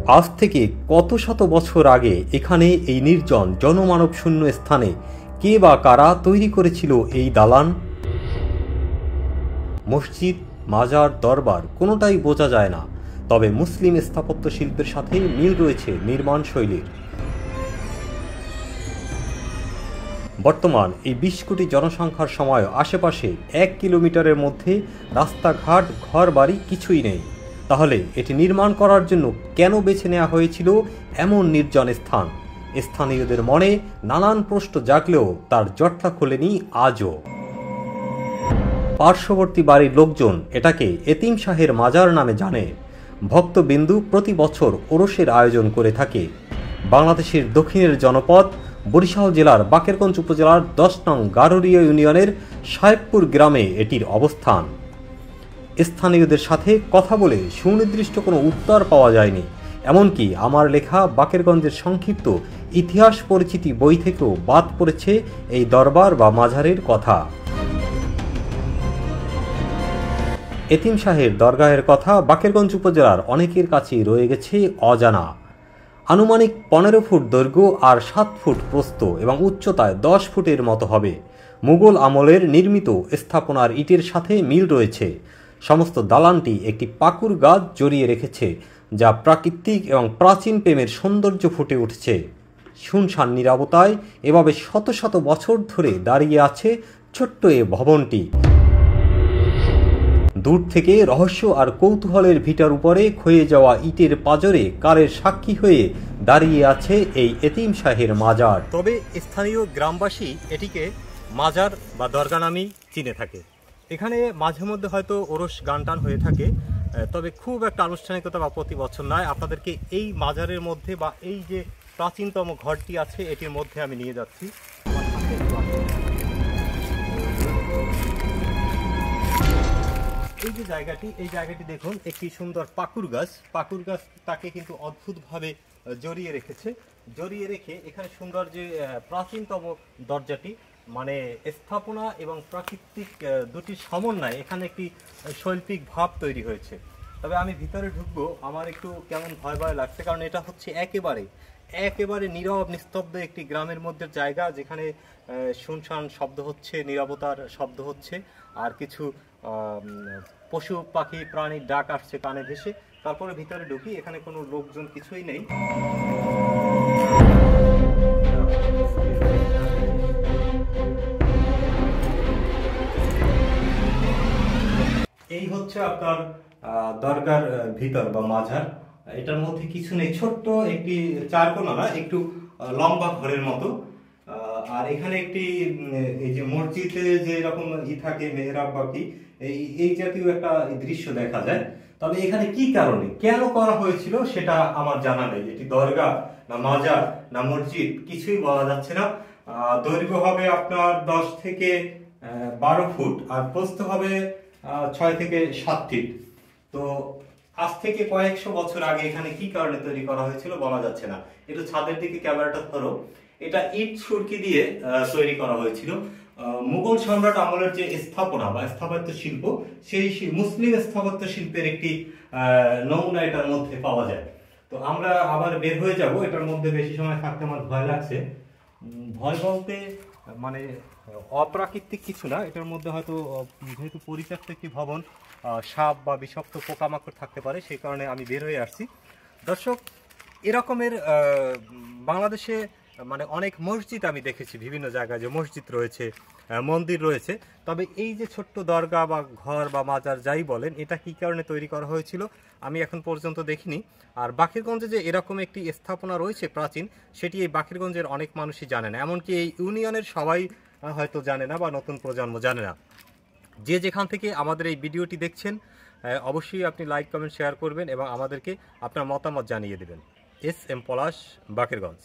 আজ থেকে কত শত বছর আগে এখানে এই নির্জন জনমানব শূন্য স্থানে কে বা কারা তৈরি করেছিল এই দালান? মসজিদ, মাজার, দরবার কোনোটাই বোঝা যায় না, তবে মুসলিম স্থাপত্য শিল্পের সাথে মিল রয়েছে নির্মাণ শৈলীর। বর্তমান এই ২০ কোটি জনসংখ্যার সময় আশেপাশে ১ কিলোমিটারের মধ্যে রাস্তাঘাট, ঘরবাড়ি কিছুই নেই। তাহলে এটি নির্মাণ করার জন্য কেন বেছে নেওয়া হয়েছিল এমন নির্জন স্থান? স্থানীয়দের মনে নানান প্রশ্ন জাগলেও তার জটলা খোলেনি আজও। পার্শ্ববর্তী বাড়ির লোকজন এটাকে এতিম শাহের মাজার নামে জানে। ভক্তবিন্দু প্রতি বছর ওরসের আয়োজন করে থাকে। বাংলাদেশের দক্ষিণের জনপদ বরিশাল জেলার বাকেরগঞ্জ উপজেলার ১০ নং গারুরিয়া ইউনিয়নের সাহেবপুর গ্রামে এটির অবস্থান। স্থানীয়দের সাথে কথা বলে সুনির্দিষ্ট কোনো উত্তর পাওয়া যায়নি। এমনকি আমার লেখা বাকেরগঞ্জের সংক্ষিপ্ত ইতিহাস পরিচিতি বই থেকেও বাদ পড়েছে এই দরবার বা মাজারের কথা। এতিম শাহের দরগাহের কথা বাকেরগঞ্জ উপজেলার অনেকের কাছেই রয়ে গেছে অজানা। আনুমানিক ১৫ ফুট দৈর্ঘ্য আর ৭ ফুট প্রস্থ এবং উচ্চতায় ১০ ফুটের মতো হবে। মুঘল আমলের নির্মিত স্থাপনার ইটের সাথে মিল রয়েছে। সমস্ত দালানটি একটি পাকুর গাছ জড়িয়ে রেখেছে, যা প্রাকৃতিক এবং প্রাচীন প্রেমের সৌন্দর্য ফুটে উঠছে। শুনশান নীরবতায় এভাবে শত শত বছর ধরে দাঁড়িয়ে আছে ছোট্ট এ ভবনটি। দূর থেকে রহস্য আর কৌতূহলের ভিটার উপরে ক্ষয়ে যাওয়া ইটের পাঁজরে কালের সাক্ষী হয়ে দাঁড়িয়ে আছে এই এতিম শাহের মাজার। তবে স্থানীয় গ্রামবাসী এটিকে মাজার বা দরগা নামেই চিনে থাকে। এখানে মাঝে মধ্যে হয়তো ওরস গান টান হয়ে থাকে, তবে খুব একটা আনুষ্ঠানিকতা বা প্রতি বছর নয়। আপনাদেরকে এই মাজারের মধ্যে বা এই যে প্রাচীনতম ঘরটি আছে এটির মধ্যে আমি নিয়ে যাচ্ছি। এই যে জায়গাটি দেখুন, একটি সুন্দর পাকুর গাছ তাকে কিন্তু অদ্ভুতভাবে জড়িয়ে রেখে এখানে সুন্দর যে প্রাচীনতম দরজাটি, মানে স্থাপনা এবং প্রাকৃতিক দুটির সমন্বয়ে এখানে একটি শৈল্পিক ভাব তৈরি হয়েছে। তবে আমি ভিতরে ঢুকবো, আমার একটু কেমন ভয় ভয় লাগছে, কারণ এটা হচ্ছে একেবারে নীরব নিস্তব্ধ একটি গ্রামের মধ্যে জায়গা, যেখানে শুনশান শব্দ হচ্ছে, নীরবতার শব্দ হচ্ছে, আর কিছু পশু পাখি প্রাণীর ডাক আসছে কানে ভেসে। তারপরে ভিতরে ঢুকি, এখানে কোনো লোকজন কিছুই নেই। এই হচ্ছে আপনার দরগার ভিতর বা মাজার। এটার মধ্যে কিছু নেই, ছোট্ট একটি চারকোনা না, একটু লম্বা ঘরের মতো। আর এখানে একটি এই যে মসজিদে যে রকম থাকে মেহরাব বা কি, এই জাতীয় একটা দৃশ্য দেখা যায়। তবে এখানে কি কারণে কেন করা হয়েছিল সেটা আমার জানা নেই। এটি দরগা না মাজার না মসজিদ কিছুই বলা যাচ্ছে না। দৈর্ঘ্য হবে আপনার ১০ থেকে ১২ ফুট আর প্রস্থ হবে ৬ থেকে ৭ ফিট। তো আজ থেকে কয়েকশো বছর আগে এখানে কি কারণে তৈরি করা হয়েছিল বলা যাচ্ছে না। একটু ছাদের দিকে ক্যামেরাটা ধরো। এটা ইট সুরকি দিয়ে তৈরি করা হয়েছিল। মুঘল সম্রাট আমলের যে স্থাপনা বা স্থাপত্য শিল্প, সেই মুসলিম স্থাপত্য শিল্পের একটি নমুনা এটার মধ্যে পাওয়া যায়। তো আমরা আবার বের হয়ে যাব, এটার মধ্যে বেশি সময় থাকতে আমার ভয় লাগছে। ভয় বলতে মানে অপ্রাকৃতিক কিছু না, এটার মধ্যে হয়তো যেহেতু পরিত্যক্ত একটি ভবন, সাপ বা বিষাক্ত পোকামাকড় থাকতে পারে, সেই কারণে আমি বের হয়ে আসছি। দর্শক, এরকমের বাংলাদেশে মানে অনেক মসজিদ আমি দেখেছি, বিভিন্ন জায়গায় যে মসজিদ রয়েছে, মন্দির রয়েছে। তবে এই যে ছোট্ট দরগা বা ঘর বা মাজার যাই বলেন, এটা কি কারণে তৈরি করা হয়েছিল আমি এখন পর্যন্ত দেখিনি। আর বাকেরগঞ্জে যে এরকম একটি স্থাপনা রয়েছে প্রাচীন, সেটি এই বাকেরগঞ্জের অনেক মানুষই জানে না, এমনকি এই ইউনিয়নের সবাই হয়তো জানে না বা নতুন প্রজন্ম জানে না। যে যেখান থেকে আমাদের এই ভিডিওটি দেখছেন, অবশ্যই আপনি লাইক, কমেন্ট, শেয়ার করবেন এবং আমাদেরকে আপনার মতামত জানিয়ে দেবেন। এস এম পলাশ, বাকেরগঞ্জ।